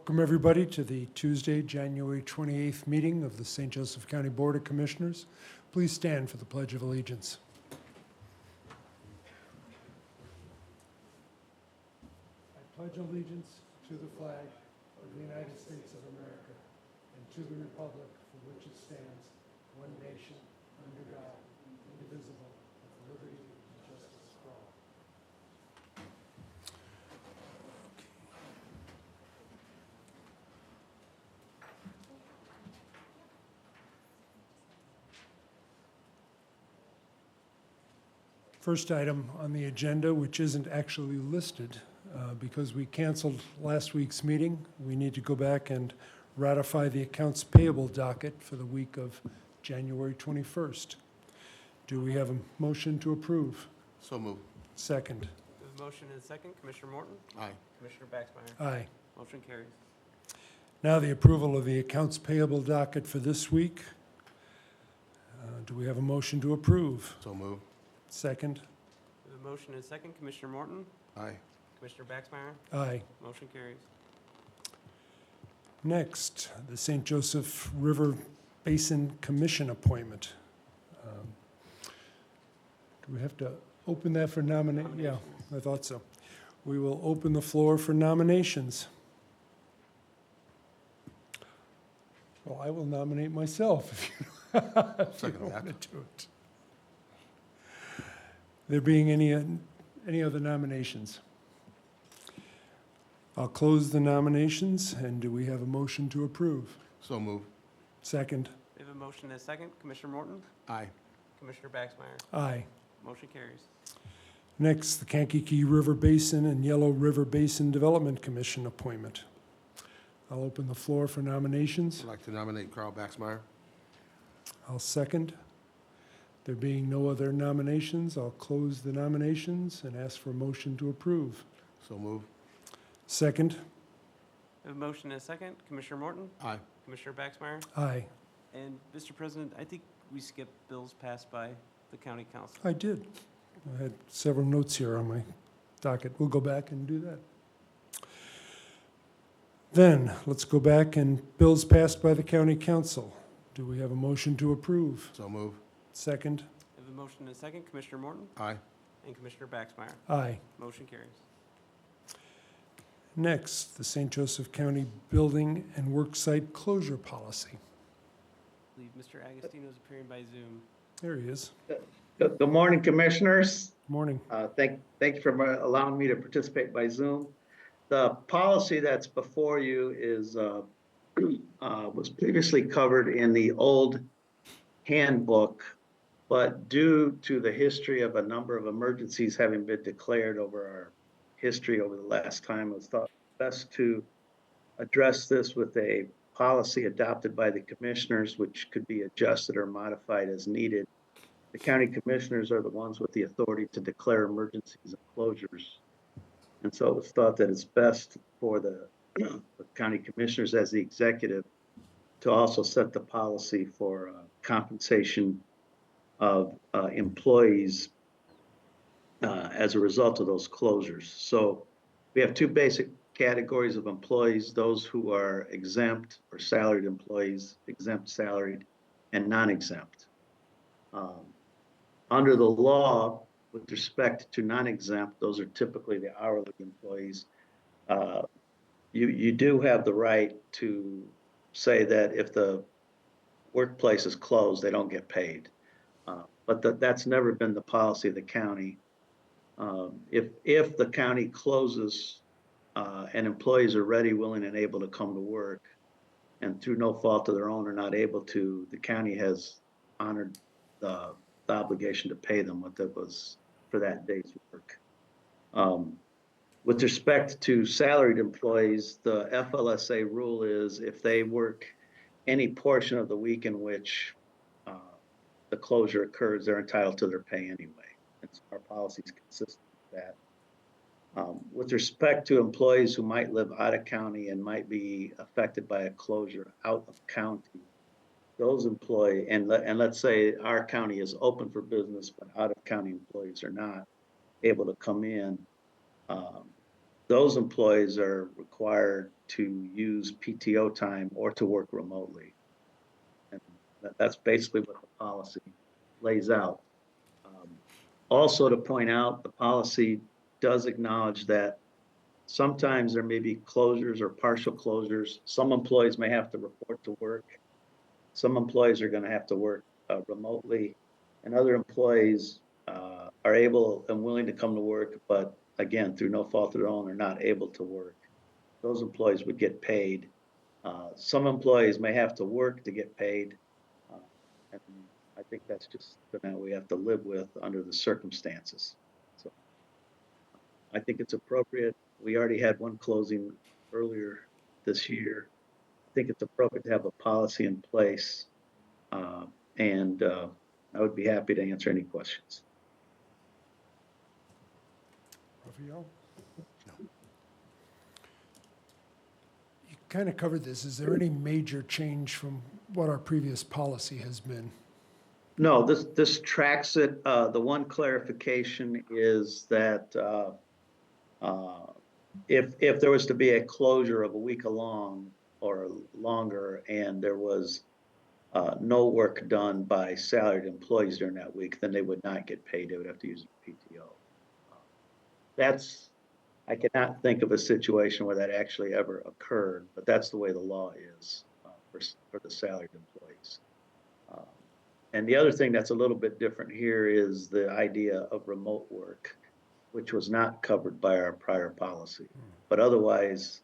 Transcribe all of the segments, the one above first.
Welcome, everybody, to the Tuesday, January 28th meeting of the St. Joseph County Board of Commissioners. Please stand for the Pledge of Allegiance. I pledge allegiance to the flag of the United States of America and to the republic for which it stands, one nation, under God, indivisible, with liberty and justice for all. First item on the agenda, which isn't actually listed because we canceled last week's meeting. We need to go back and ratify the accounts payable docket for the week of January 21st. Do we have a motion to approve? So moved. Second. There's a motion and a second. Commissioner Morton? Aye. Commissioner Baxmeyer? Aye. Motion carries. Now the approval of the accounts payable docket for this week. Do we have a motion to approve? So moved. Second. There's a motion and a second. Commissioner Morton? Aye. Commissioner Baxmeyer? Aye. Motion carries. Next, the St. Joseph River Basin Commission appointment. Do we have to open that for nomination? Yeah, I thought so. We will open the floor for nominations. Well, I will nominate myself if you Second that. want to do it. There being any other nominations? I'll close the nominations, and do we have a motion to approve? So moved. Second. We have a motion and a second. Commissioner Morton? Aye. Commissioner Baxmeyer? Aye. Motion carries. Next, the Kankakee River Basin and Yellow River Basin Development Commission appointment. I'll open the floor for nominations. I'd like to nominate Carl Baxmeyer. I'll second. There being no other nominations, I'll close the nominations and ask for a motion to approve. So moved. Second. We have a motion and a second. Commissioner Morton? Aye. Commissioner Baxmeyer? Aye. And Mr. President, I think we skipped bills passed by the county council. I did. I had several notes here on my docket. We'll go back and do that. Then, let's go back and bills passed by the county council. Do we have a motion to approve? So moved. Second. We have a motion and a second. Commissioner Morton? Aye. And Commissioner Baxmeyer? Aye. Motion carries. Next, the St. Joseph County Building and Worksite Closure Policy. I believe Mr. Agostino is appearing by Zoom. There he is. Good morning, Commissioners. Morning. Thank you for allowing me to participate by Zoom. The policy that's before you is was previously covered in the old handbook, but due to the history of a number of emergencies having been declared over our history over the last time, it was thought best to address this with a policy adopted by the commissioners, which could be adjusted or modified as needed. The county commissioners are the ones with the authority to declare emergencies and closures. And so it was thought that it's best for the county commissioners as the executive to also set the policy for compensation of employees as a result of those closures. So we have two basic categories of employees: those who are exempt or salaried employees, exempt, salaried, and non-exempt. Under the law, with respect to non-exempt, those are typically the hourly employees. You do have the right to say that if the workplace is closed, they don't get paid. But that's never been the policy of the county. If the county closes and employees are ready, willing, and able to come to work, and through no fault of their own are not able to, the county has honored the obligation to pay them what that was for that day's work. With respect to salaried employees, the FLSA rule is if they work any portion of the week in which the closure occurs, they're entitled to their pay anyway. And so our policy is consistent with that. With respect to employees who might live out of county and might be affected by a closure out of county, those employees, and let's say our county is open for business, but out of county employees are not able to come in, those employees are required to use PTO time or to work remotely. And that's basically what the policy lays out. Also to point out, the policy does acknowledge that sometimes there may be closures or partial closures. Some employees may have to report to work. Some employees are going to have to work remotely, and other employees are able and willing to come to work, but again, through no fault of their own, are not able to work. Those employees would get paid. Some employees may have to work to get paid, and I think that's just something that we have to live with under the circumstances. So I think it's appropriate. We already had one closing earlier this year. I think it's appropriate to have a policy in place, and I would be happy to answer any questions. Raphael? You kind of covered this. Is there any major change from what our previous policy has been? No, this tracks it. The one clarification is that if there was to be a closure of a week along or longer, and there was no work done by salaried employees during that week, then they would not get paid. They would have to use PTO. I cannot think of a situation where that actually ever occurred, but that's the way the law is for the salaried employees. And the other thing that's a little bit different here is the idea of remote work, which was not covered by our prior policy. But otherwise,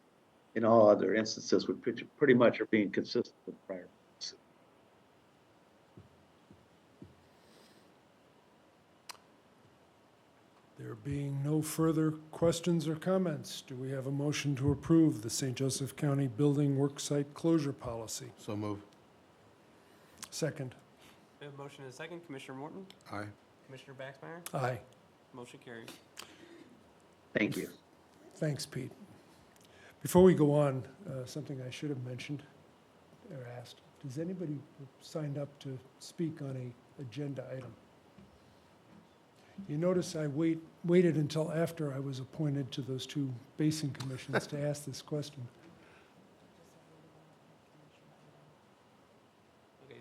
in all other instances, we pretty much are being consistent with prior policy. There being no further questions or comments, do we have a motion to approve the St. Joseph County Building Worksite Closure Policy? So move. Second. We have a motion and a second. Commissioner Morton? Aye. Commissioner Baxmeyer? Aye. Motion carries. Thank you. Thanks, Pete. Before we go on, something I should have mentioned or asked. Does anybody signed up to speak on a agenda item? You notice I waited until after I was appointed to those two basin commissions to ask this question. Okay,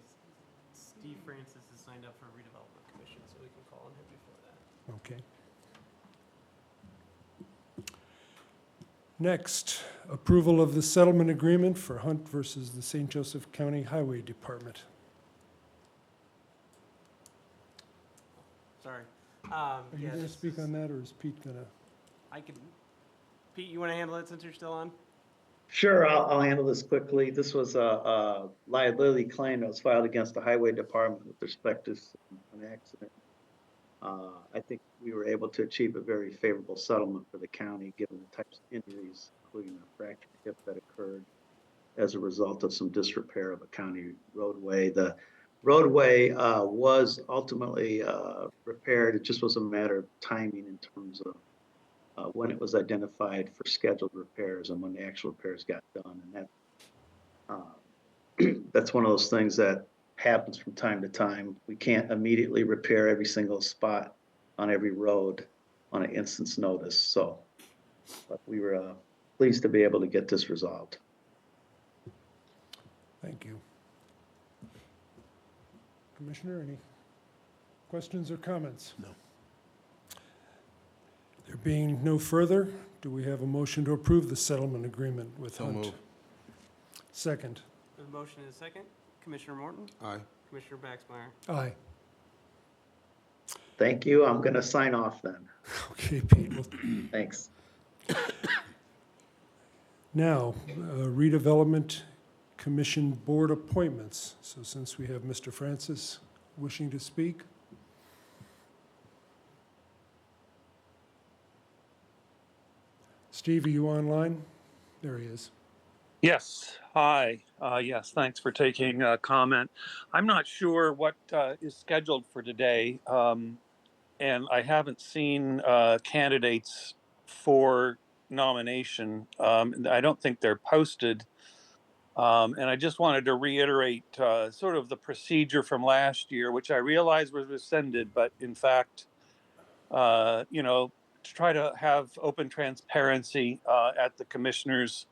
Steve Francis is signed up for redevelopment commission, so we can call on him before that. Okay. Next, approval of the settlement agreement for Hunt versus the St. Joseph County Highway Department. Sorry. Are you yeah, going to this speak is- on that, or is Pete going to? I can. Pete, you want to handle it since you're still on? Sure, I'll handle this quickly. This was a liability claim that was filed against the highway department with respect to an accident. I think we were able to achieve a very favorable settlement for the county, given the types of injuries, including a fractured hip that occurred as a result of some disrepair of a county roadway. The roadway was ultimately repaired. It just was a matter of timing in terms of when it was identified for scheduled repairs and when the actual repairs got done. And that that's one of those things that happens from time to time. We can't immediately repair every single spot on every road on an instant's notice. So, but we were pleased to be able to get this resolved. Thank you. Commissioner, any questions or comments? No. There being no further, do we have a motion to approve the settlement agreement with So Hunt? move. Second. We have a motion and a second. Commissioner Morton? Aye. Commissioner Baxmeyer? Aye. Thank you. I'm going to sign off then. Okay, Pete. Well, Thanks. now, redevelopment commission board appointments. So since we have Mr. Francis wishing to speak. Steve, are you online? There he is. Yes, hi. Yes, thanks for taking comment. I'm not sure what is scheduled for today, and I haven't seen candidates for nomination. I don't think they're posted. And I just wanted to reiterate sort of the procedure from last year, which I realize was rescinded, but in fact, to try to have open transparency at the commissioners'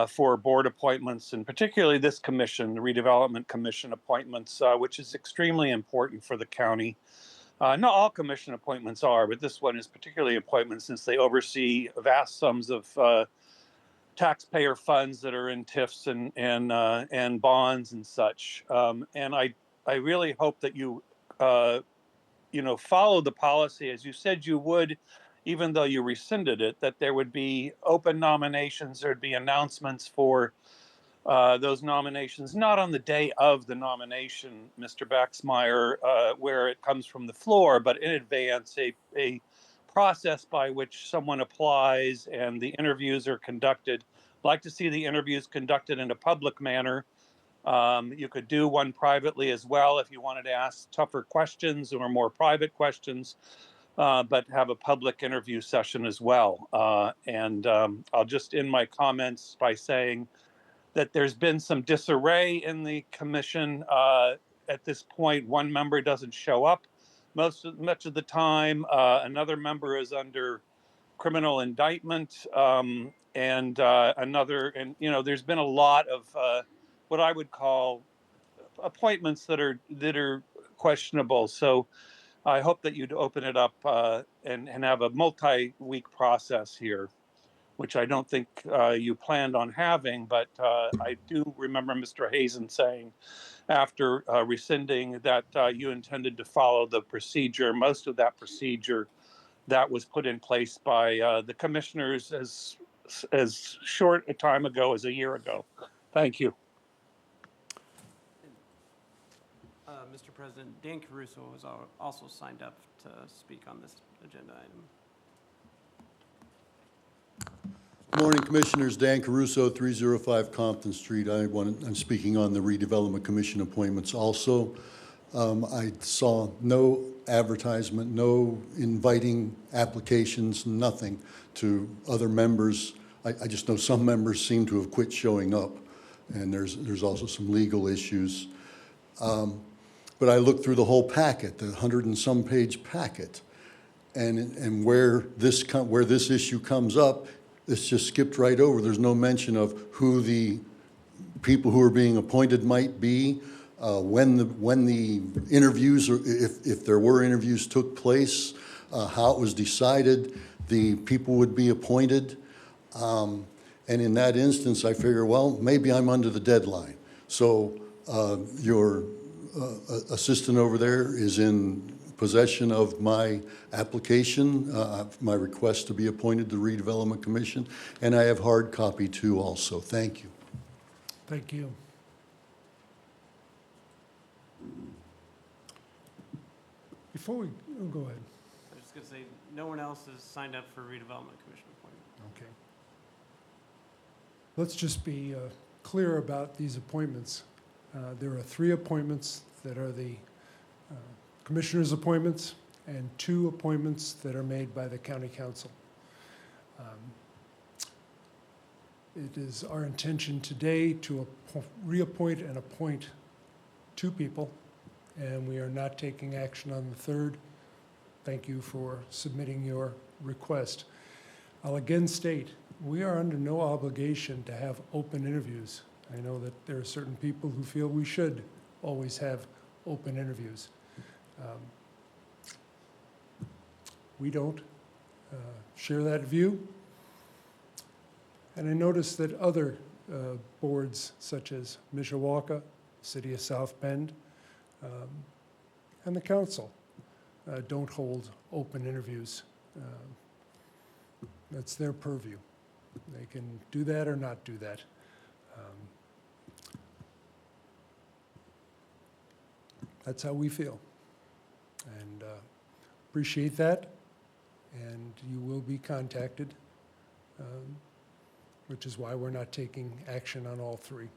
for board appointments, and particularly this commission, the redevelopment commission appointments, which is extremely important for the county. Not all commission appointments are, but this one is particularly important since they oversee vast sums of taxpayer funds that are in TIFs and bonds and such. And I really hope that you follow the policy as you said you would, even though you rescinded it, that there would be open nominations, there'd be announcements for those nominations, not on the day of the nomination, Mr. Baxmeyer, where it comes from the floor, but in advance, a process by which someone applies and the interviews are conducted. I'd like to see the interviews conducted in a public manner. You could do one privately as well if you wanted to ask tougher questions or more private questions, but have a public interview session as well. I'll just end my comments by saying that there's been some disarray in the commission. At this point, one member doesn't show up much of the time. Another member is under criminal indictment, and there's been a lot of what I would call appointments that are questionable. So I hope that you'd open it up and have a multi-week process here, which I don't think you planned on having, but I do remember Mr. Hazen saying after rescinding that you intended to follow the procedure, most of that procedure that was put in place by the commissioners as short a time ago as a year ago. Thank you. Mr. President, Dan Caruso was also signed up to speak on this agenda item. Morning, Commissioners. Dan Caruso, 305 Compton Street. I'm speaking on the Redevelopment Commission appointments also. I saw no advertisement, no inviting applications, nothing to other members. I just know some members seem to have quit showing up, and there's also some legal issues. But I looked through the whole packet, the 100 and some page packet, and where this issue comes up, it's just skipped right over. There's no mention of who the people who are being appointed might be, when the interviews, or if there were interviews, took place, how it was decided the people would be appointed. And in that instance, I figure, well, maybe I'm under the deadline. So your assistant over there is in possession of my application, my request to be appointed to the Redevelopment Commission, and I have hard copy too also. Thank you. Thank you. Before we, go ahead. I was just going to say, no one else has signed up for redevelopment commission appointment. Okay. Let's just be clear about these appointments. There are 3 appointments that are the commissioners' appointments and 2 appointments that are made by the county council. It is our intention today to reappoint and appoint 2 people, and we are not taking action on the 3rd. Thank you for submitting your request. I'll again state, we are under no obligation to have open interviews. I know that there are certain people who feel we should always have open interviews. We don't share that view. And I noticed that other boards, such as Mishawaka, City of South Bend, and the council, don't hold open interviews. That's their purview. They can do that or not do that. That's how we feel. And appreciate that. And you will be contacted, which is why we're not taking action on all 3.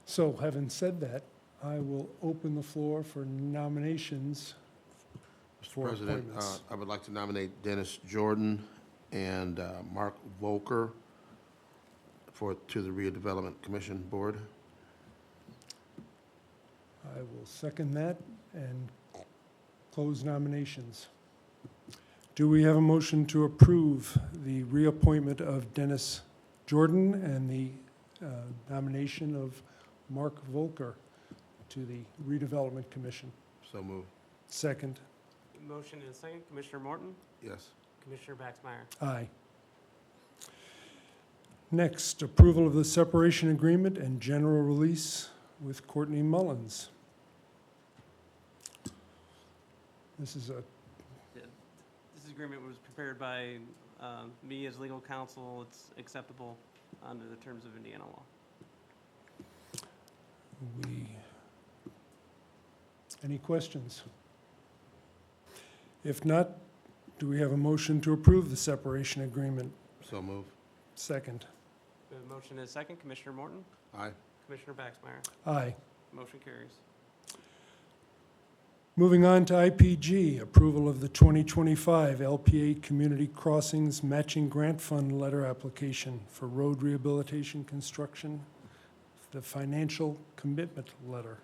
So having said that, I will open the floor for nominations for President, appointments. I would like to nominate Dennis Jordan and Mark Volker to the Redevelopment Commission Board. I will second that and close nominations. Do we have a motion to approve the reappointment of Dennis Jordan and the nomination of Mark Volker to the Redevelopment Commission. So moved. Second. Motion and a second. Commissioner Morton? Yes. Commissioner Baxmeyer? Aye. Next, approval of the separation agreement and general release with Courtney Mullins. This is a, This agreement was prepared by me as legal counsel. It's acceptable under the terms of Indiana law. Any questions? If not, do we have a motion to approve the separation agreement? So moved. Second. We have a motion and a second. Commissioner Morton? Aye. Commissioner Baxmeyer? Aye. Motion carries. Moving on to IPG, approval of the 2025 LPA Community Crossings Matching Grant Fund Letter Application for road rehabilitation construction, the financial commitment letter.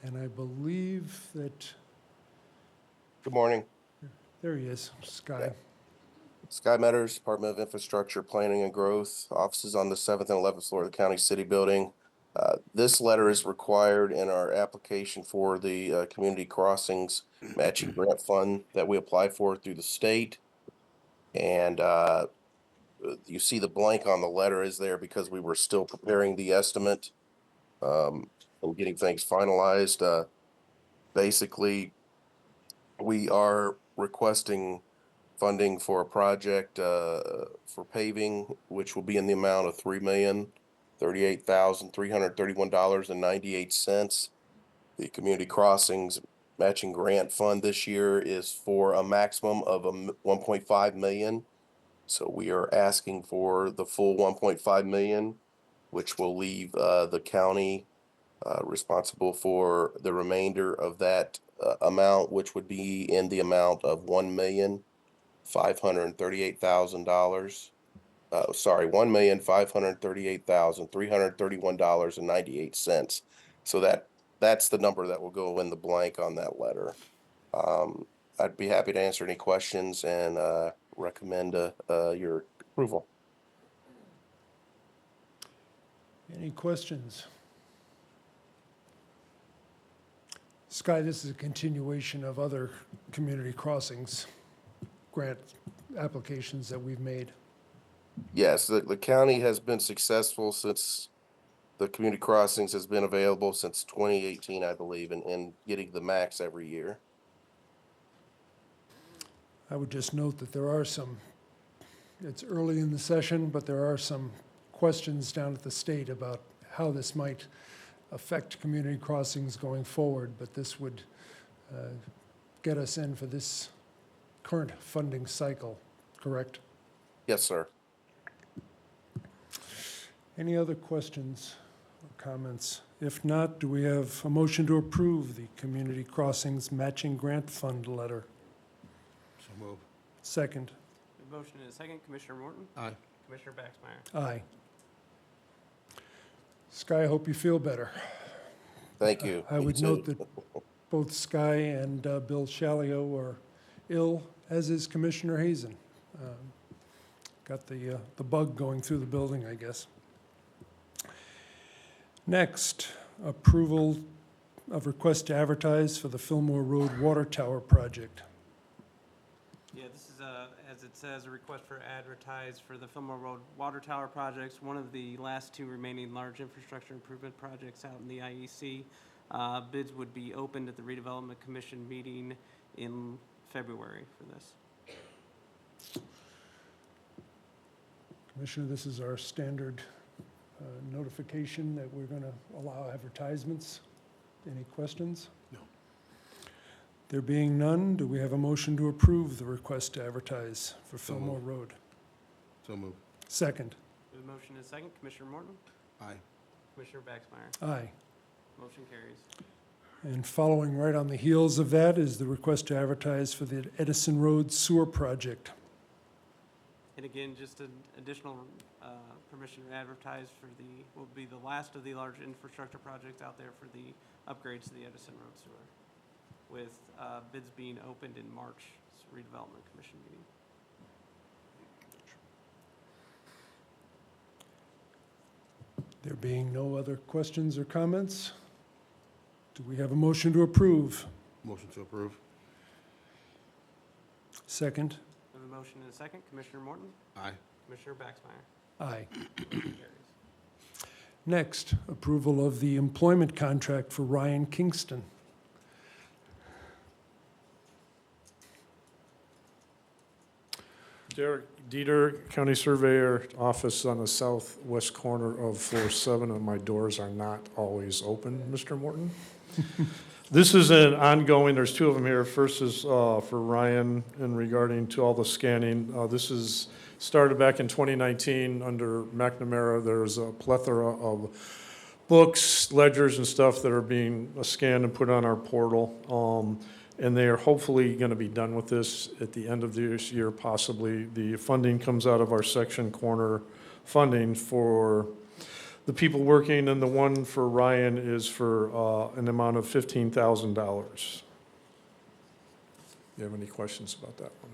And I believe that, Good morning. there he is, Sky. Sky Meadows, Department of Infrastructure, Planning and Growth, offices on the 7th and 11th floor of the County City Building. This letter is required in our application for the Community Crossings Matching Grant Fund that we apply for through the state. And you see the blank on the letter is there because we were still preparing the estimate and getting things finalized. Basically, we are requesting funding for a project for paving, which will be in the amount of $3,038,331.98. The Community Crossings Matching Grant Fund this year is for a maximum of $1.5 million. So we are asking for the full $1.5 million, which will leave the county responsible for the remainder of that amount, which would be in the amount of $1,538,000. $1,538,331.98. So that's the number that will go in the blank on that letter. I'd be happy to answer any questions and recommend your approval. Any questions? Sky, this is a continuation of other community crossings grant applications that we've made. Yes, the county has been successful since the community crossings has been available since 2018, I believe, in getting the max every year. I would just note that there are some, it's early in the session, but there are some questions down at the state about how this might affect community crossings going forward, but this would get us in for this current funding cycle, correct? Yes, sir. Any other questions or comments? If not, do we have a motion to approve the Community Crossings Matching Grant Fund letter? So moved. Second. A motion and a second. Commissioner Morton? Aye. Commissioner Baxmeyer? Aye. Sky, I hope you feel better. Thank you. I You would too. note that both Sky and Bill Shalio are ill, as is Commissioner Hazen. Got the bug going through the building, I guess. Next, approval of request to advertise for the Fillmore Road Water Tower project. Yeah, this is, as it says, a request for advertise for the Fillmore Road Water Tower projects, one of the last two remaining large infrastructure improvement projects out in the IEC. Bids would be opened at the Redevelopment Commission meeting in February for this. Commissioner, this is our standard notification that we're going to allow advertisements. Any questions? No. There being none, do we have a motion to approve the request to advertise for So Fillmore moved. Road? So moved. Second. We have a motion and a second. Commissioner Morton? Aye. Commissioner Baxmeyer? Aye. Motion carries. And following right on the heels of that is the request to advertise for the Edison Road Sewer Project. And again, just an additional permission to advertise for will be the last of the large infrastructure projects out there for the upgrades to the Edison Road sewer, with bids being opened in March Redevelopment Commission meeting. There being no other questions or comments, do we have a motion to approve? Motion to approve. Second? We have a motion and a second. Commissioner Morton? Aye. Commissioner Baxmeyer? Aye. Motion carries. Next, approval of the employment contract for Ryan Kingston. Derek Dieter, County Surveyor, office on the southwest corner of floor 7, and my doors are not always open, Mr. Morton. This is an ongoing, there's 2 of them here. First is for Ryan in regarding to all the scanning. This is started back in 2019 under McNamara. There's a plethora of books, ledgers, and stuff that are being scanned and put on our portal. And they are hopefully going to be done with this at the end of this year, possibly. The funding comes out of our section corner funding for the people working, and the one for Ryan is for an amount of $15,000. You have any questions about that one?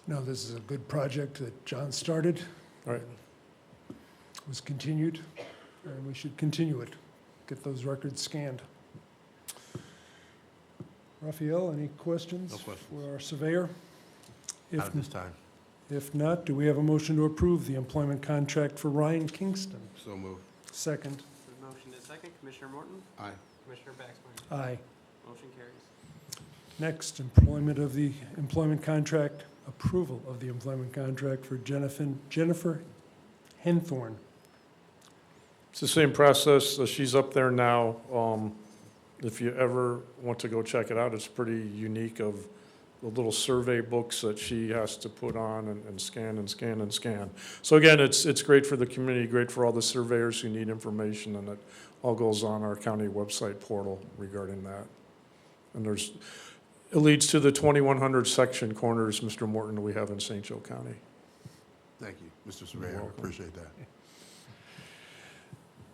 No, this is a good project that John started. All right. Was continued, and we should continue it. Get those records scanned. Raphael, any questions? No questions. For our surveyor? Not at this time. If not, do we have a motion to approve the employment contract for Ryan Kingston? So move. Second? We have a motion and a second. Commissioner Morton? Aye. Commissioner Baxmeyer? Aye. Motion carries. Next, approval of the employment contract for Jennifer Henthorn. It's the same process. She's up there now. If you ever want to go check it out, it's pretty unique of the little survey books that she has to put on and scan and scan and scan. So again, it's great for the community, great for all the surveyors who need information, and it all goes on our county website portal regarding that. And it leads to the 2,100 section corners, Mr. Morton, we have in St. Joe County. Thank you, Mr. Surveyor. I appreciate that.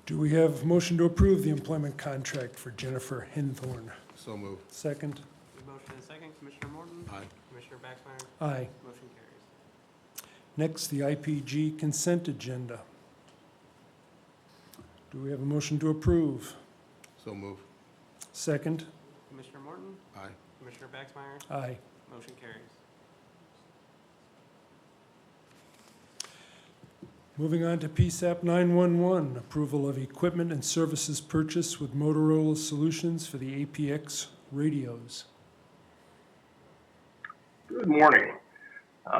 Do we have motion to approve the employment contract for Jennifer Henthorn? So move. Second? We have a motion and a second. Commissioner Morton? Aye. Commissioner Baxmeyer? Aye. Motion carries. Next, the IPG consent agenda. Do we have a motion to approve? So move. Second? Commissioner Morton? Aye. Commissioner Baxmeyer? Aye. Motion carries. Moving on to PSAP 911, approval of equipment and services purchase with Motorola Solutions for the APX radios. Good morning.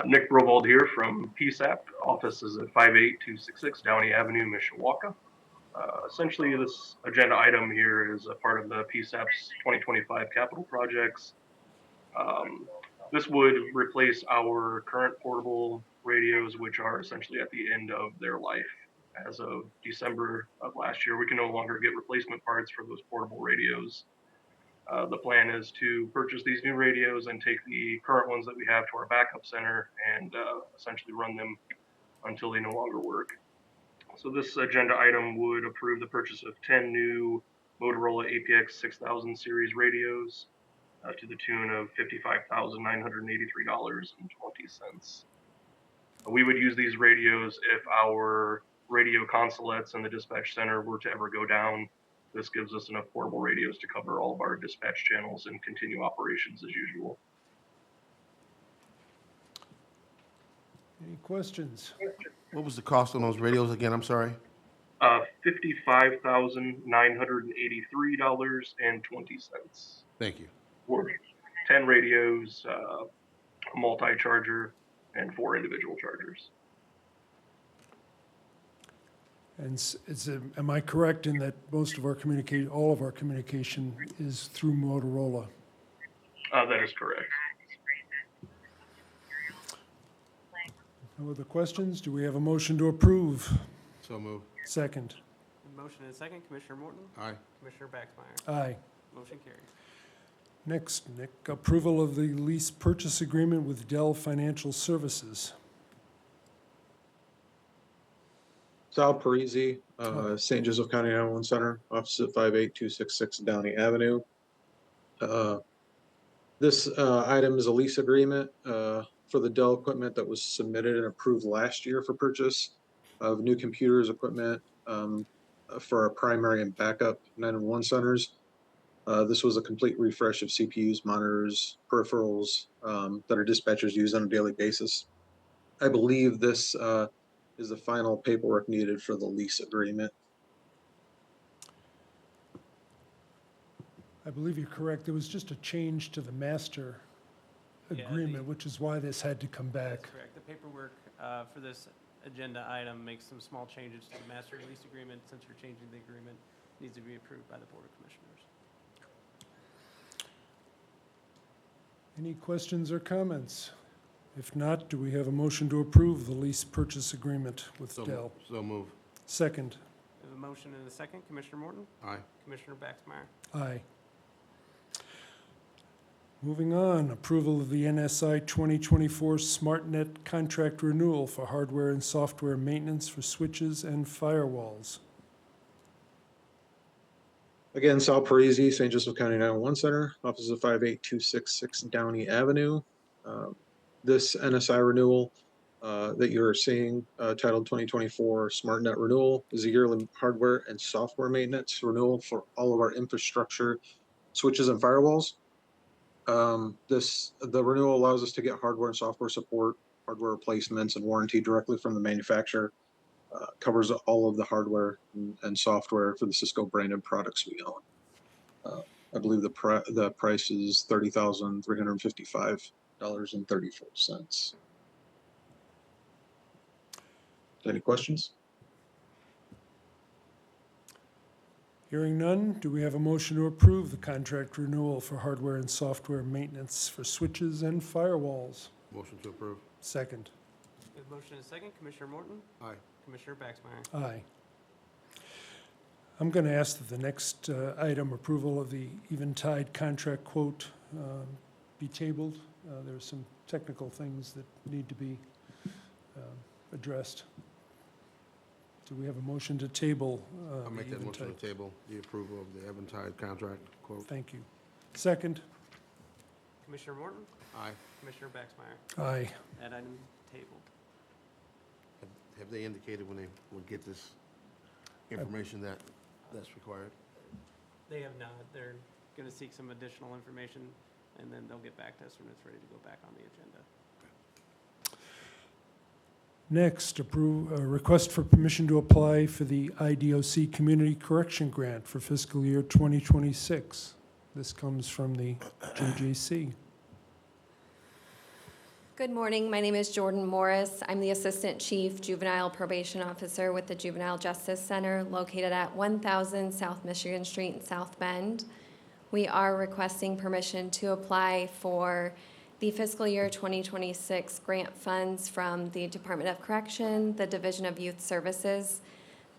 Nick Brovold here from PSAP. Office is at 58266 Downey Avenue, Mishawaka. Essentially, this agenda item here is a part of the PSAP's 2025 capital projects. This would replace our current portable radios, which are essentially at the end of their life. As of December of last year, we can no longer get replacement parts for those portable radios. The plan is to purchase these new radios and take the current ones that we have to our backup center and essentially run them until they no longer work. So this agenda item would approve the purchase of 10 new Motorola APX 6000 series radios to the tune of $55,983.20. We would use these radios if our radio consulates and the dispatch center were to ever go down. This gives us enough portable radios to cover all of our dispatch channels and continue operations as usual. Any questions? What was the cost on those radios again? I'm sorry. $55,983.20. Thank you. For 10 radios, a multi-charger, and 4 individual chargers. And am I correct in that all of our communication is through Motorola? That is correct. No other questions? Do we have a motion to approve? So move. Second? Motion and a second. Commissioner Morton? Aye. Commissioner Baxmeyer? Aye. Motion carries. Next, Nick, approval of the lease purchase agreement with Dell Financial Services. Sal Parisi, St. Joseph County 911 Center, office at 58266 Downey Avenue. This item is a lease agreement for the Dell equipment that was submitted and approved last year for purchase. of new computers, equipment, for our primary and backup 911 centers. This was a complete refresh of CPUs, monitors, peripherals, that our dispatchers use on a daily basis. I believe this, is the final paperwork needed for the lease agreement. I believe you're correct. There was just a change to the master Yeah, agreement, which is why this had to come back. That's correct. The paperwork for this agenda item makes some small changes to the master lease agreement. Since you're changing the agreement, it needs to be approved by the Board of Commissioners. Any questions or comments? If not, do we have a motion to approve the lease purchase agreement with Dell? So move. Second. We have a motion and a second. Commissioner Morton? Aye. Commissioner Baxmeyer? Aye. Moving on, approval of the NSI 2024 SmartNet contract renewal for hardware and software maintenance for switches and firewalls. Again, Sal Parisi, St. Joseph County 911 Center, office of 58266 Downey Avenue. This NSI renewal that you're seeing, titled 2024 SmartNet renewal, is a yearly hardware and software maintenance renewal for all of our infrastructure, switches and firewalls. The renewal allows us to get hardware and software support, hardware replacements and warranty directly from the manufacturer. Covers all of the hardware and software for the Cisco branded products we own. I believe the price is $30,355.34. Any questions? Hearing none, do we have a motion to approve the contract renewal for hardware and software maintenance for switches and firewalls? Motion to approve. Second. We have a motion and a second. Commissioner Morton? Aye. Commissioner Baxmeyer? Aye. I'm going to ask that the next item, approval of the Eventide contract quote, be tabled. There are some technical things that need to be addressed. Do we have a motion to table? I'll make the that motion Eventide? to table the approval of the Eventide contract quote. Thank you. Second. Commissioner Morton? Aye. Commissioner Baxmeyer? Aye. That item tabled. Have they indicated when they will get this information that's required? They have not. They're going to seek some additional information, and then they'll get back to us when it's ready to go back on the agenda. Next, approve a request for permission to apply for the IDOC Community Correction Grant for fiscal year 2026. This comes from the JJC. Good morning. My name is Jordan Morris. I'm the Assistant Chief Juvenile Probation Officer with the Juvenile Justice Center located at 1000 South Michigan Street in South Bend. We are requesting permission to apply for the fiscal year 2026 grant funds from the Department of Correction, the Division of Youth Services.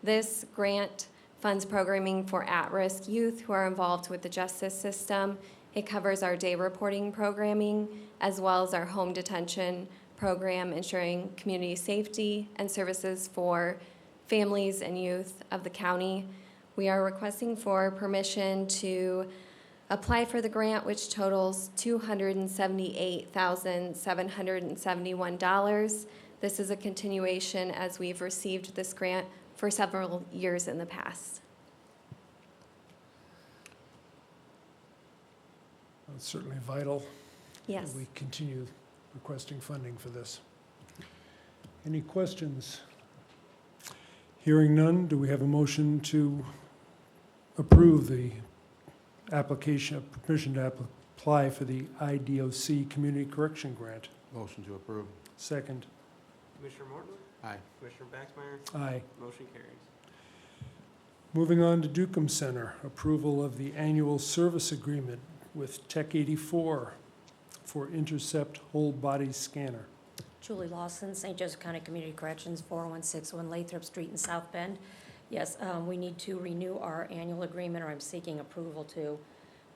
This grant funds programming for at-risk youth who are involved with the justice system. It covers our day reporting programming as well as our home detention program, ensuring community safety and services for families and youth of the county. We are requesting for permission to apply for the grant, which totals $278,771. This is a continuation as we've received this grant for several years in the past. It's certainly vital Yes. that we continue requesting funding for this. Any questions? Hearing none, do we have a motion to approve the application, permission to apply for the IDOC Community Correction Grant? Motion to approve. Second. Commissioner Morton? Aye. Commissioner Baxmeyer? Aye. Motion carries. Moving on to Dukem Center, approval of the annual service agreement with Tech 84 for Intercept Whole Body Scanner. Julie Lawson, St. Joseph County Community Corrections, 40161 Lathrop Street in South Bend. Yes, we need to renew our annual agreement, or I'm seeking approval to,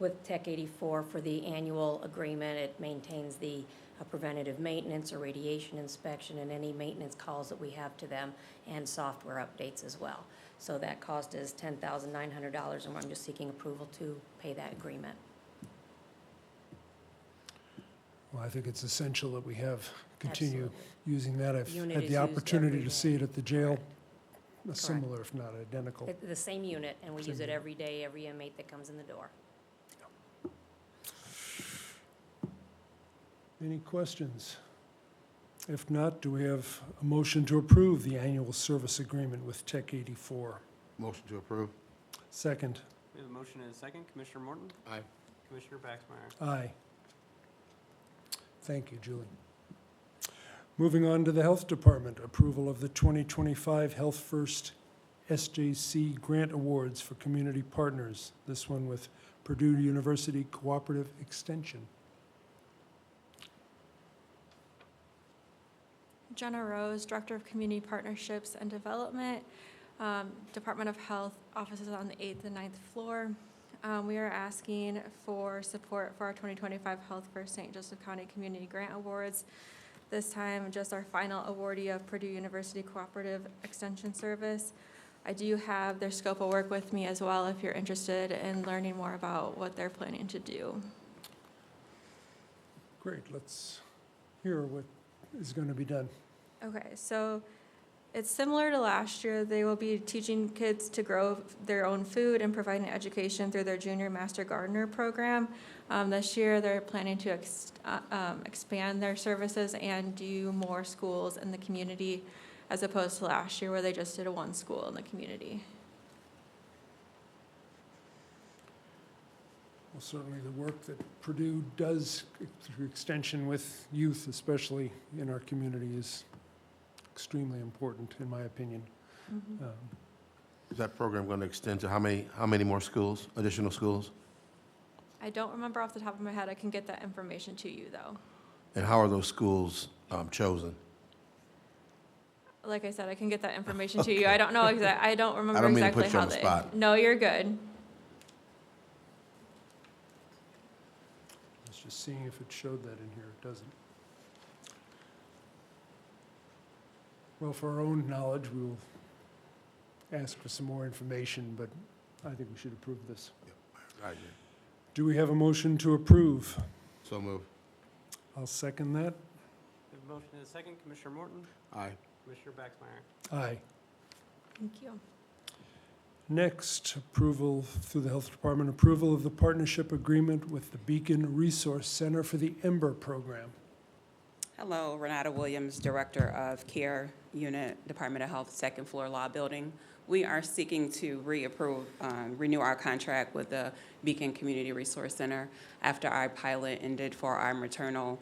with Tech 84 for the annual agreement. It maintains the preventative maintenance or radiation inspection and any maintenance calls that we have to them and software updates as well. So that cost is $10,900, and I'm just seeking approval to pay that agreement. Well, I think it's essential that we continue Absolutely. using that. I've Unit had is the used opportunity every to see day. it at the jail similar, if not identical. The same unit, and we Same use it unit. every day, every inmate that comes in the door. Any questions? If not, do we have a motion to approve the annual service agreement with Tech 84? Motion to approve. Second. We have a motion and a second. Commissioner Morton? Aye. Commissioner Baxmeyer? Aye. Thank you, Julie. Moving on to the Health Department, approval of the 2025 Health First SJC Grant Awards for Community Partners. This one with Purdue University Cooperative Extension. Jenna Rose, Director of Community Partnerships and Development, Department of Health, offices on the 8th and 9th floor. We are asking for support for our 2025 Health First St. Joseph County Community Grant Awards. This time, just our final awardee of Purdue University Cooperative Extension Service. I do have their scope of work with me as well if you're interested in learning more about what they're planning to do. Great, let's hear what is going to be done. Okay, so it's similar to last year. They will be teaching kids to grow their own food and providing education through their Junior Master Gardener program. This year, they're planning to expand their services and do more schools in the community as opposed to last year where they just did one school in the community. Well, certainly the work that Purdue does through extension with youth, especially in our community, is extremely important, in my opinion. Mhm. Is that program going to extend to how many more schools, additional schools? I don't remember off the top of my head. I can get that information to you, though. And how are those schools chosen? Like I said, I can get that information to you. I don't know I don't remember I don't mean to exactly put you how on the they. spot. No, you're good. I was just seeing if it showed that in here. It doesn't. Well, for our own knowledge, we will ask for some more information, but I think we should approve this. I agree. Do we have a motion to approve? So move. I'll second that. We have a motion and a second. Commissioner Morton? Aye. Commissioner Baxmeyer? Aye. Thank you. Next, approval through the Health Department, approval of the partnership agreement with the Beacon Resource Center for the EMBER program. Hello, Renata Williams, Director of Care Unit, Department of Health, second floor law building. We are seeking to renew our contract with the Beacon Community Resource Center after our pilot ended for our maternal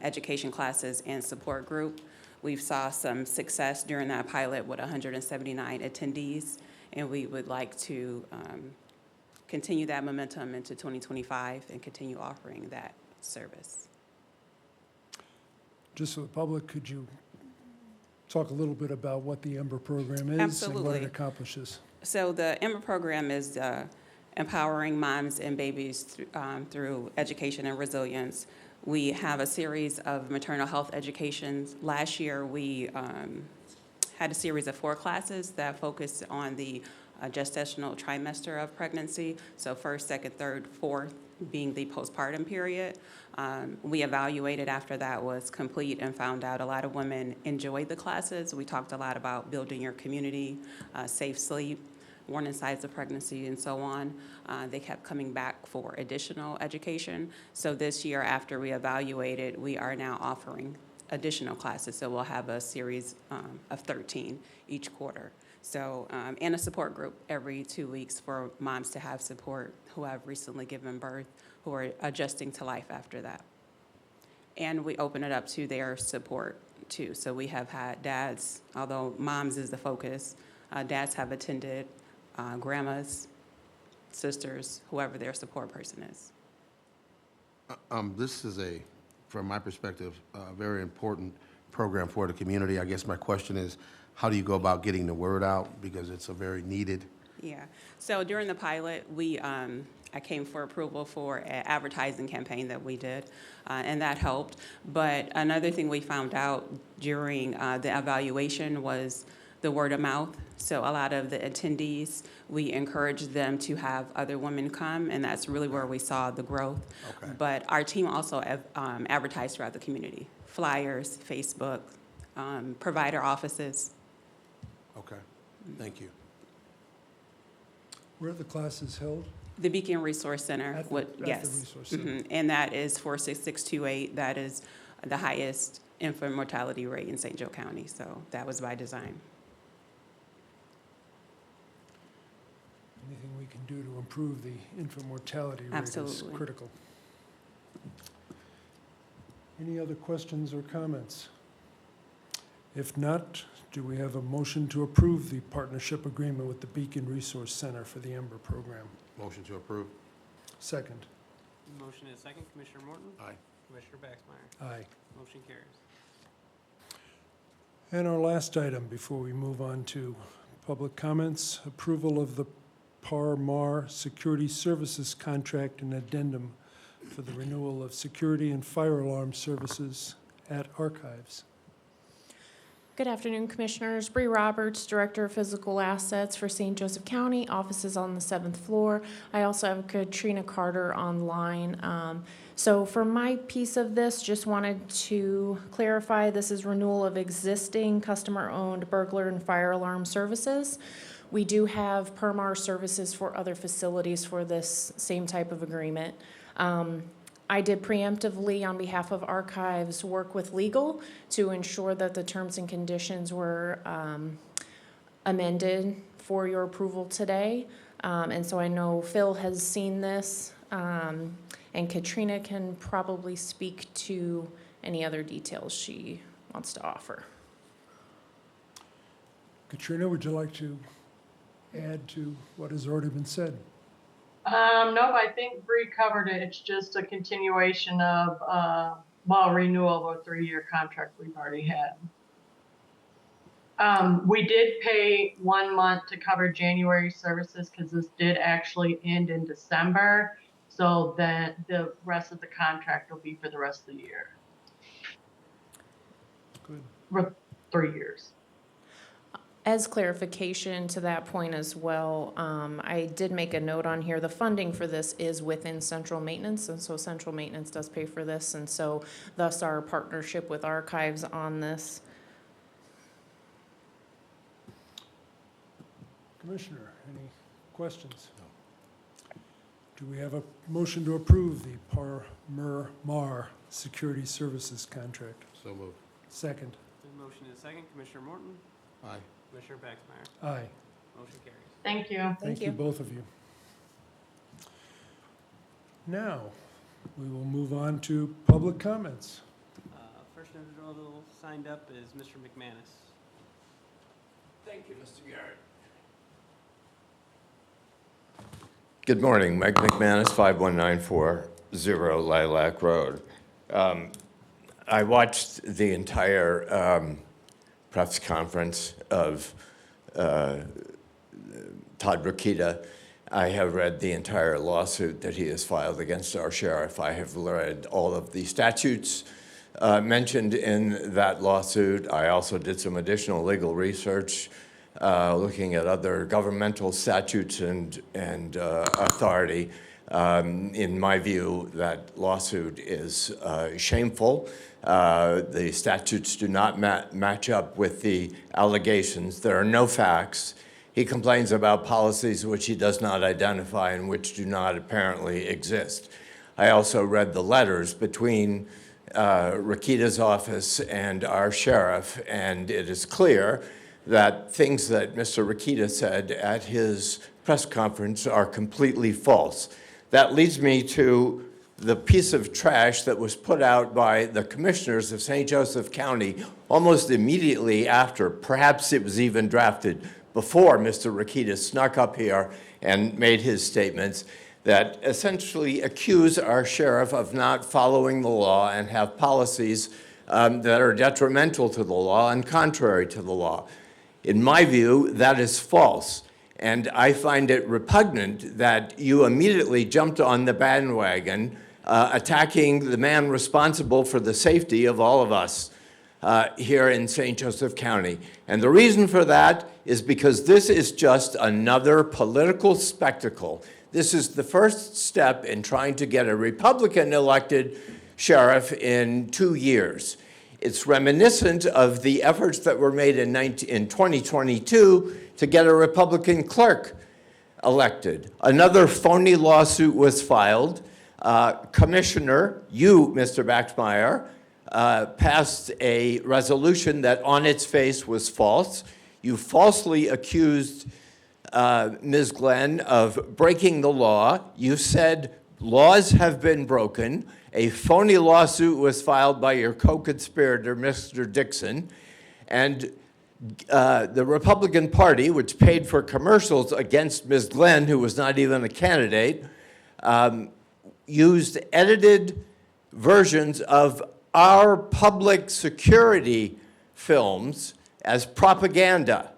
education classes and support group. We've saw some success during that pilot with 179 attendees, and we would like to continue that momentum into 2025 and continue offering that service. Just for the public, could you talk a little bit about what the EMBER program is and what Absolutely. it accomplishes? So the EMBER program is empowering moms and babies through education and resilience. We have a series of maternal health educations. Last year, we had a series of 4 classes that focused on the gestational trimester of pregnancy, so first, second, third, fourth being the postpartum period. We evaluated after that was complete and found out a lot of women enjoyed the classes. We talked a lot about building your community, safe sleep, warning signs of pregnancy, and so on. They kept coming back for additional education. So this year, after we evaluated, we are now offering additional classes. So we'll have a series of 13 each quarter. So, and a support group every 2 weeks for moms to have support who have recently given birth, who are adjusting to life after that. And we open it up to their support too. So we have had dads, although moms is the focus, dads have attended, grandmas, sisters, whoever their support person is. This is from my perspective, a very important program for the community. I guess my question is, how do you go about getting the word out? Because it's a very needed. Yeah. So during the pilot, I came for approval for an advertising campaign that we did, and that helped. But another thing we found out during the evaluation was the word of mouth. So a lot of the attendees, we encouraged them to have other women come, and that's really where we saw the growth. Okay. But our team also advertised throughout the community, flyers, Facebook, provider offices. Okay. Thank you. Where are the classes held? The Beacon Resource Center, At the yes. Resource Center. And that is 46628. That is the highest infant mortality rate in St. Joe County, so that was by design. Anything we can do to improve the infant mortality rate is Absolutely. critical. Any other questions or comments? If not, do we have a motion to approve the partnership agreement with the Beacon Resource Center for the EMBER program? Motion to approve. Second. Motion is second. Commissioner Morton? Aye. Commissioner Baxmeyer? Aye. Motion carries. And our last item before we move on to public comments, approval of the Par-Mar Security Services Contract and Addendum for the renewal of security and fire alarm services at archives. Good afternoon, Commissioners. Bree Roberts, Director of Physical Assets for St. Joseph County, offices on the 7th floor. I also have Katrina Carter online. So for my piece of this, just wanted to clarify, this is renewal of existing customer-owned burglar and fire alarm services. We do have Par-Mar services for other facilities for this same type of agreement. I did preemptively, on behalf of archives, work with legal to ensure that the terms and conditions were amended for your approval today. And so I know Phil has seen this, and Katrina can probably speak to any other details she wants to offer. Katrina, would you like to add to what has already been said? No, I think Bree covered it. It's just a continuation of, renewal of a 3-year contract we've already had. We did pay 1 month to cover January services because this did actually end in December. So then the rest of the contract will be for the rest of the year. Good. For 3 years. As clarification to that point as well, I did make a note on here, the funding for this is within central maintenance, and so central maintenance does pay for this, and so thus our partnership with archives on this. Commissioner, any questions? No. Do we have a motion to approve the Par-Mar Security Services contract? So moved. Second. The motion is second. Commissioner Morton? Aye. Commissioner Baxmeyer? Aye. Motion carries. Thank you. Thank you, both of you. Now, we will move on to public comments. First individual signed up is Mr. McManus. Thank you, Mr. Garrett. Good morning, Mike McManus, 51940 Lilac Road. I watched the entire press conference of Todd Rokita. I have read the entire lawsuit that he has filed against our sheriff. I have read all of the statutes mentioned in that lawsuit. I also did some additional legal research looking at other governmental statutes and authority. In my view, that lawsuit is shameful. The statutes do not match up with the allegations. There are no facts. He complains about policies which he does not identify and which do not apparently exist. I also read the letters between Rokita's office and our sheriff, and it is clear that things that Mr. Rokita said at his press conference are completely false. That leads me to the piece of trash that was put out by the commissioners of St. Joseph County almost immediately after. Perhaps it was even drafted before Mr. Rokita snuck up here and made his statements that essentially accuse our sheriff of not following the law and have policies that are detrimental to the law and contrary to the law. In my view, that is false. And I find it repugnant that you immediately jumped on the bandwagon attacking the man responsible for the safety of all of us here in St. Joseph County. And the reason for that is because this is just another political spectacle. This is the first step in trying to get a Republican elected sheriff in 2 years. It's reminiscent of the efforts that were made in 2022 to get a Republican clerk elected. Another phony lawsuit was filed. Commissioner, you, Mr. Baxmeyer, passed a resolution that on its face was false. You falsely accused Ms. Glenn of breaking the law. You said laws have been broken. A phony lawsuit was filed by your co-conspirator, Mr. Dixon, and the Republican Party, which paid for commercials against Ms. Glenn, who was not even a candidate, used edited versions of our public security films as propaganda.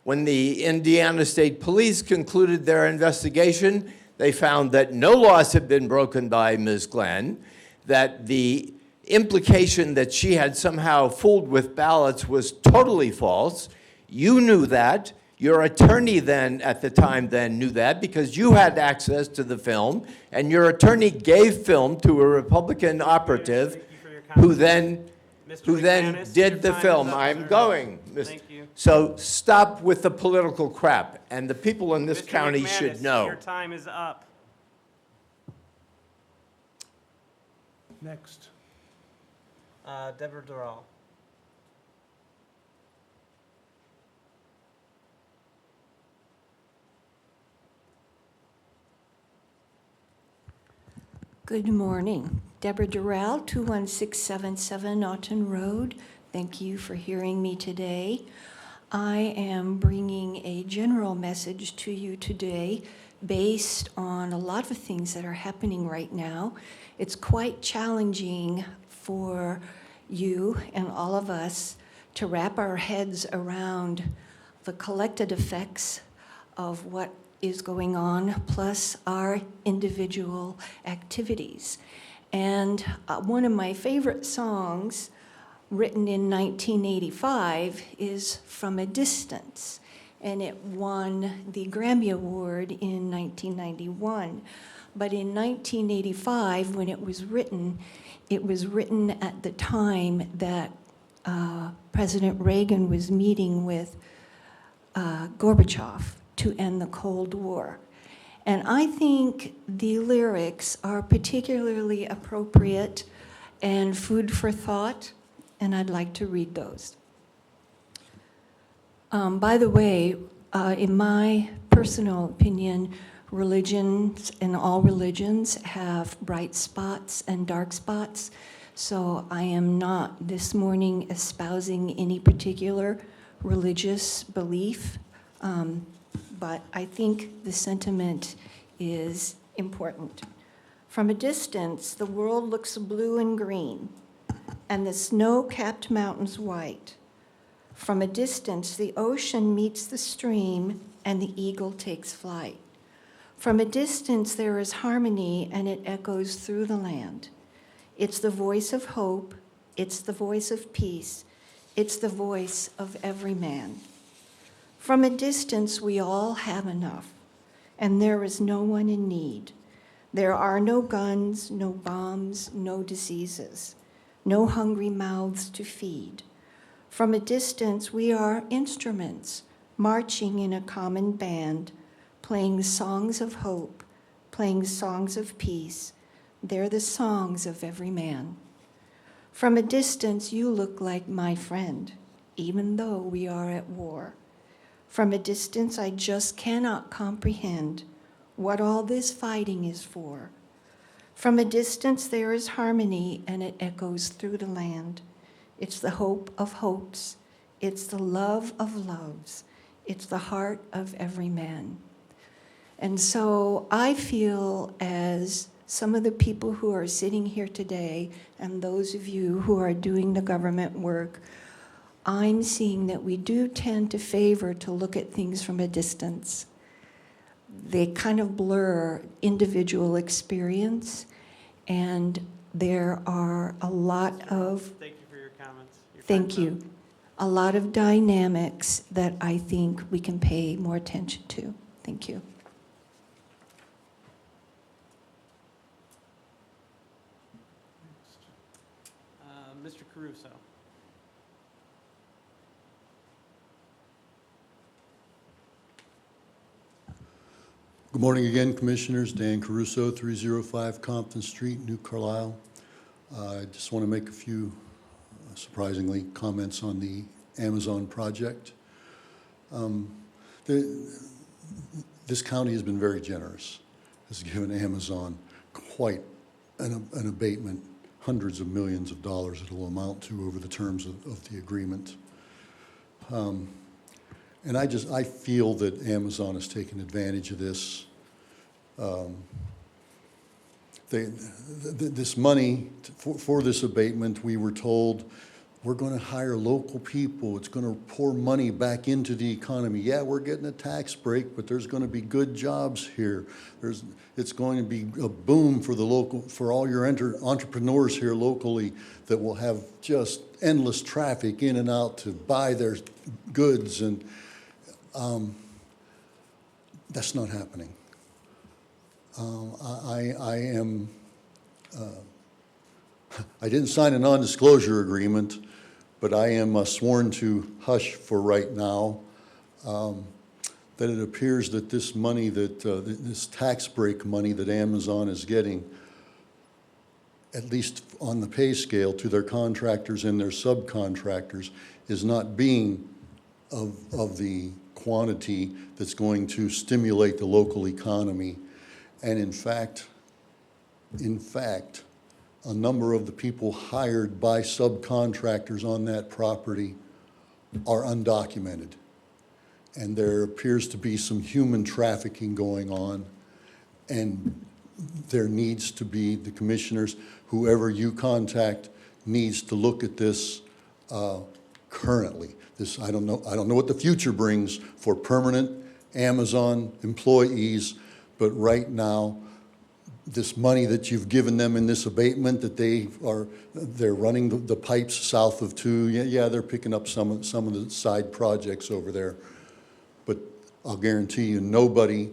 When the Indiana State Police concluded their investigation, they found that no laws had been broken by Ms. Glenn, that the implication that she had somehow fooled with ballots was totally false. You knew that. Your attorney then, at the time, then knew that because you had access to the film, and your attorney gave film to a Republican operative who then did the film. I'm going. Thank you. So stop with the political crap, and the people in this Mr. county McManus, should know. Your time is up. Next. Deborah Durrell. Good morning. Deborah Durrell, 21677 Naughton Road. Thank you for hearing me today. I am bringing a general message to you today based on a lot of things that are happening right now. It's quite challenging for you and all of us to wrap our heads around the collected effects of what is going on, plus our individual activities. And one of my favorite songs, written in 1985, is From a Distance, and it won the Grammy Award in 1991. But in 1985, when it was written at the time that President Reagan was meeting with Gorbachev to end the Cold War. And I think the lyrics are particularly appropriate and food for thought, and I'd like to read those. By the way, in my personal opinion, religions and all religions have bright spots and dark spots, so I am not this morning espousing any particular religious belief. But I think the sentiment is important. From a distance, the world looks blue and green, and the snow-capped mountains white. From a distance, the ocean meets the stream, and the eagle takes flight. From a distance, there is harmony, and it echoes through the land. It's the voice of hope, it's the voice of peace, it's the voice of every man. From a distance, we all have enough, and there is no one in need. There are no guns, no bombs, no diseases, no hungry mouths to feed. From a distance, we are instruments, marching in a common band, playing songs of hope, playing songs of peace. They're the songs of every man. From a distance, you look like my friend, even though we are at war. From a distance, I just cannot comprehend what all this fighting is for. From a distance, there is harmony, and it echoes through the land. It's the hope of hopes. It's the love of loves. It's the heart of every man. And so I feel, as some of the people who are sitting here today and those of you who are doing the government work, I'm seeing that we do tend to favor to look at things from a distance. They kind of blur individual experience, and there are a lot of... Thank you for your comments. Thank you. A lot of dynamics that I think we can pay more attention to. Thank you. Mr. Caruso. Good morning again, Commissioners. Dan Caruso, 305 Compton Street, New Carlisle. I just want to make a few, surprisingly, comments on the Amazon project. This county has been very generous, has given Amazon quite an abatement, hundreds of millions of dollars it'll amount to over the terms of the agreement. And I feel that Amazon has taken advantage of this. This money for this abatement, we were told, we're going to hire local people. It's going to pour money back into the economy. Yeah, we're getting a tax break, but there's going to be good jobs here. It's going to be a boom for all your entrepreneurs here locally that will have just endless traffic in and out to buy their goods, and that's not happening. I didn't sign a non-disclosure agreement, but I am sworn to hush for right now, that it appears that this money, this tax break money that Amazon is getting, at least on the pay scale to their contractors and their subcontractors, is not being of the quantity that's going to stimulate the local economy. And in fact, a number of the people hired by subcontractors on that property are undocumented. And there appears to be some human trafficking going on. And there needs to be, the commissioners, whoever you contact, needs to look at this currently. I don't know what the future brings for permanent Amazon employees, but right now, this money that you've given them in this abatement, that they're running the pipes south of 2. Yeah, they're picking up some of the side projects over there. But I'll guarantee you, nobody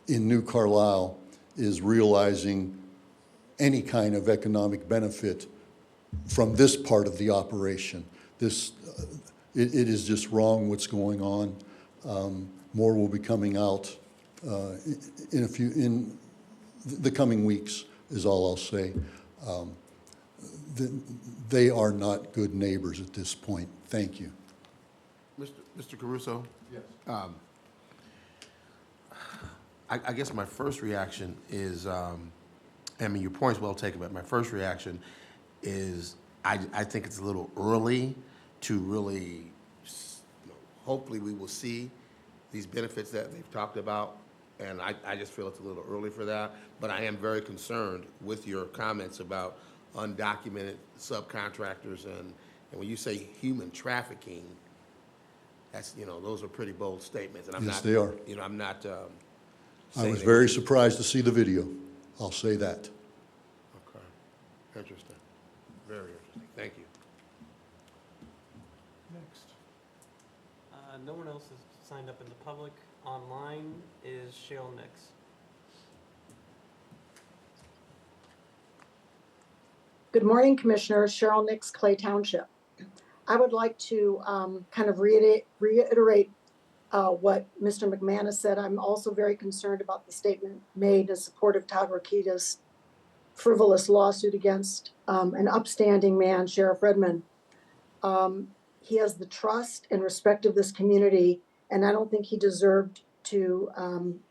in New Carlisle is realizing any kind of economic benefit from this part of the operation. It is just wrong what's going on. More will be coming out in the coming weeks, is all I'll say. They are not good neighbors at this point. Thank you. Mr. Caruso? Yes. I guess my first reaction is, I mean, your point's well taken, but my first reaction is I think it's a little early to really, hopefully we will see these benefits that they've talked about. And I just feel it's a little early for that. But I am very concerned with your comments about undocumented subcontractors. And when you say human trafficking, that's, those are pretty bold statements. And Yes, they are. I'm not I was very surprised to see the video. I'll say that. Okay. Interesting. Very interesting. Thank you. Next. No one else has signed up in the public. Online is Cheryl Nix. Good morning, Commissioners. Cheryl Nix, Clay Township. I would like to kind of reiterate what Mr. McManus said. I'm also very concerned about the statement made in support of Todd Rokita's frivolous lawsuit against an upstanding man, Sheriff Redmond. He has the trust and respect of this community, and I don't think he deserved to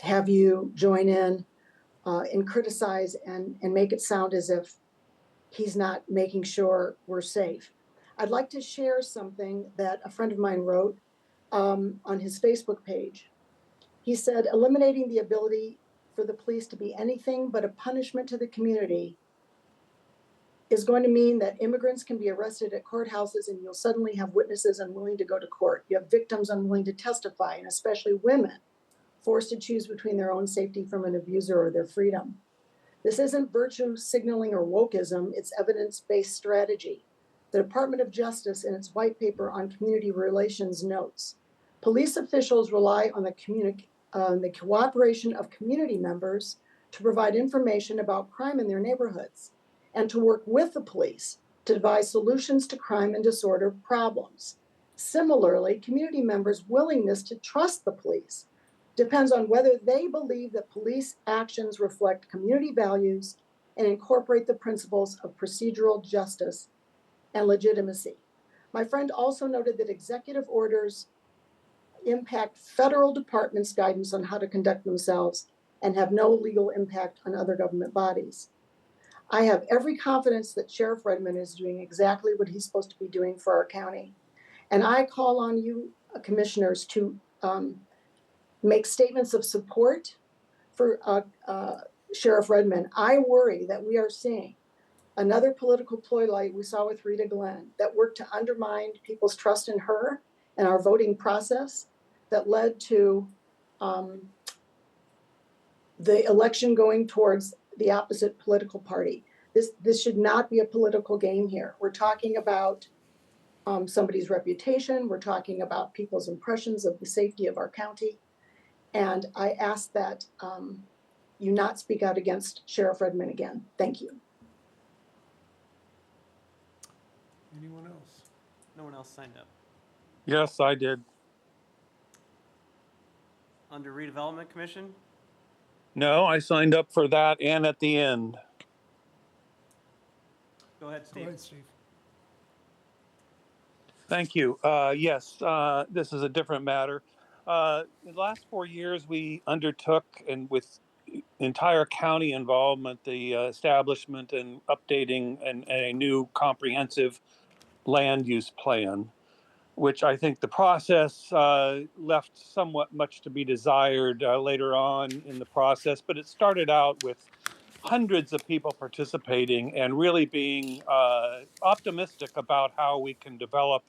have you join in and criticize and make it sound as if he's not making sure we're safe. I'd like to share something that a friend of mine wrote on his Facebook page. He said, eliminating the ability for the police to be anything but a punishment to the community is going to mean that immigrants can be arrested at courthouses and you'll suddenly have witnesses unwilling to go to court. You have victims unwilling to testify, and especially women forced to choose between their own safety from an abuser or their freedom. This isn't virtue signaling or wokeism, it's evidence-based strategy. The Department of Justice, in its white paper on community relations, notes, police officials rely on the cooperation of community members to provide information about crime in their neighborhoods and to work with the police to devise solutions to crime and disorder problems. Similarly, community members' willingness to trust the police depends on whether they believe that police actions reflect community values and incorporate the principles of procedural justice and legitimacy. My friend also noted that executive orders impact federal departments' guidance on how to conduct themselves and have no legal impact on other government bodies. I have every confidence that Sheriff Redmond is doing exactly what he's supposed to be doing for our county. And I call on you, commissioners, to make statements of support for Sheriff Redmond. I worry that we are seeing another political ploy like we saw with Rita Glenn that worked to undermine people's trust in her and our voting process that led to the election going towards the opposite political party. This should not be a political game here. We're talking about somebody's reputation. We're talking about people's impressions of the safety of our county. And I ask that you not speak out against Sheriff Redmond again. Thank you. Anyone else? No one else signed up. Yes, I did. Under Redevelopment Commission, No, I signed up for that and at the end. go ahead, Go Steve. ahead, Steve. Thank you. Yes, this is a different matter. The last 4 years, we undertook, and with entire county involvement, the establishment and updating and a new comprehensive land use plan, which I think the process left somewhat much to be desired later on in the process. But it started out with hundreds of people participating and really being optimistic about how we can develop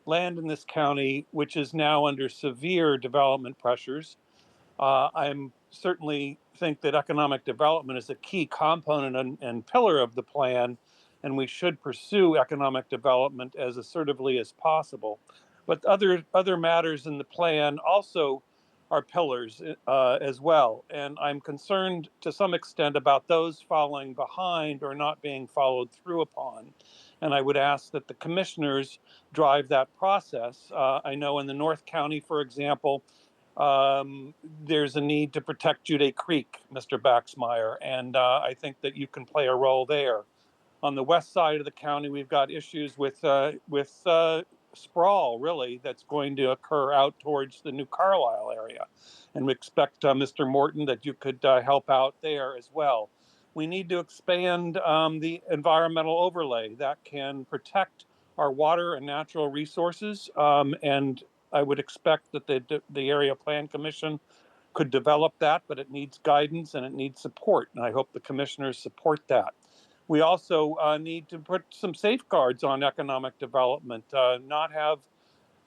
land in this county, which is now under severe development pressures. I'm certainly think that economic development is a key component and pillar of the plan, and we should pursue economic development as assertively as possible. But other matters in the plan also are pillars as well, and I'm concerned to some extent about those falling behind or not being followed through upon. And I would ask that the commissioners drive that process. I know in the North County, for example, there's a need to protect Jude Creek, Mr. Baxmeyer, and I think that you can play a role there. On the west side of the county, we've got issues with sprawl, really, that's going to occur out towards the New Carlisle area, and we expect, Mr. Morton, that you could help out there as well. We need to expand the environmental overlay that can protect our water and natural resources, and I would expect that the Area Plan Commission could develop that, but it needs guidance and it needs support, and I hope the commissioners support that. We also need to put some safeguards on economic development, not have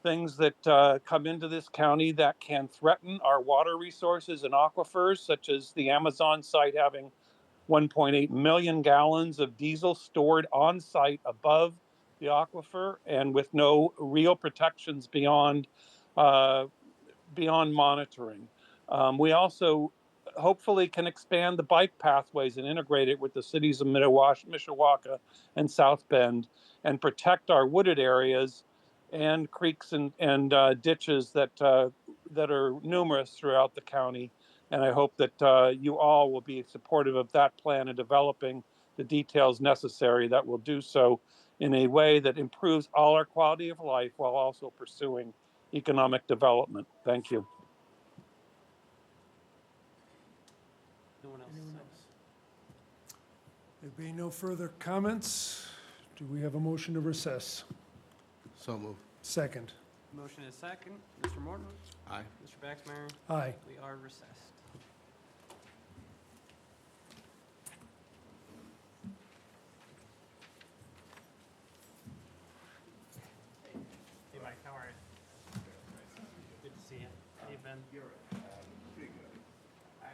things that come into this county that can threaten our water resources and aquifers, such as the Amazon site having 1.8 million gallons of diesel stored on site above the aquifer and with no real protections beyond monitoring. We also hopefully can expand the bike pathways and integrate it with the cities of Mishawaka and South Bend and protect our wooded areas and creeks and ditches that are numerous throughout the county. And I hope that you all will be supportive of that plan and developing the details necessary that will do so in a way that improves all our quality of life while also pursuing economic development. Thank you. No one else Anyone signed up. else? There being no further comments, do we have a motion to recess? So move. Second. Motion is second. Mr. Morton? Aye. Mr. Baxmeyer? Aye. We are recessed. Hey, Mike, how are you? Good to see you. Hey, Ben. You're pretty good. I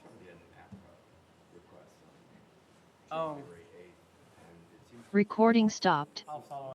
turned in an request on Oh. Recording stopped. I'll follow